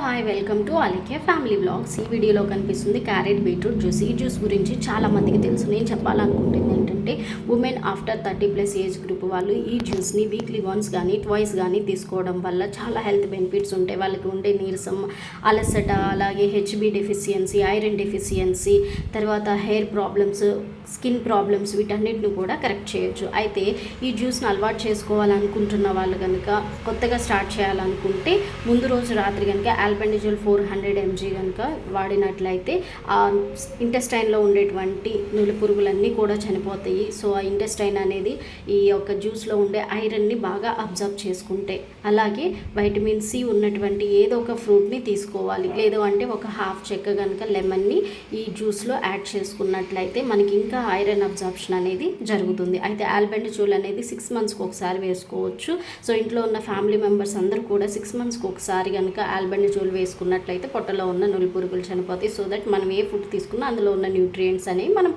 Hi welcome to alike family vlogs. ఈ వీడియోలో కనిపిస్తుంది క్యారెట్ బీట్రూట్ జ్యూస్. ఈ జ్యూస్ గురించి చాలామందికి తెలుసు. నేను చెప్పాలనుకుంటుంది ఏంటంటే ఉమెన్ ఆఫ్టర్ 30+ ఏజ్ గ్రూప్ వాళ్ళు ఈ జ్యూస్ని వీక్లీ వన్స్ కానీ ట్వైస్ కానీ తీసుకోవడం వల్ల చాలా హెల్త్ బెనిఫిట్స్ ఉంటాయి. వాళ్ళకి ఉండే నీరసం, అలసట, అలాగే హెచ్బి డెఫిషియన్సీ, ఐరన్ డెఫిషియన్సీ, తర్వాత హెయిర్ ప్రాబ్లమ్స్, స్కిన్ ప్రాబ్లమ్స్, వీటన్నిటిని కూడా కరెక్ట్ చేయొచ్చు. అయితే ఈ జ్యూస్ని అలవాటు చేసుకోవాలనుకుంటున్న వాళ్ళు కనుక, కొత్తగా స్టార్ట్ చేయాలనుకుంటే ముందు రోజు రాత్రి కనుక ఆల్బెండజోల్ 400 mg కనుక వాడినట్లయితే ఆ ఇంటెస్టైన్లో ఉండేటువంటి నులి పురుగులన్నీ కూడా చనిపోతాయి. సో ఆ ఇంటెస్టైన్ అనేది ఈ యొక్క జ్యూస్లో ఉండే ఐరన్ని బాగా అబ్జర్వ్ చేసుకుంటే, అలాగే వైటమిన్ సి ఉన్నటువంటి ఏదో ఒక ఫ్రూట్ని తీసుకోవాలి. లేదు అంటే ఒక హాఫ్ చెక్క కనుక లెమన్ని ఈ జ్యూస్లో యాడ్ చేసుకున్నట్లయితే మనకి ఇంకా ఐరన్ అబ్జార్ప్షన్ అనేది జరుగుతుంది. అయితే ఆల్బెండజోల్ అనేది 6 monthsకి ఒకసారి వేసుకోవచ్చు. సో ఇంట్లో ఉన్న ఫ్యామిలీ మెంబర్స్ అందరూ కూడా 6 monthsకి ఒకసారి కనుక ఆల్బెండజోల్ వేసుకున్నట్లయితే పొట్టలో ఉన్న నులి పురుగులు చనిపోతాయి. సో దట్ మనం ఏ ఫుడ్ తీసుకున్నా అందులో ఉన్న న్యూట్రియంట్స్ అనేవి మనం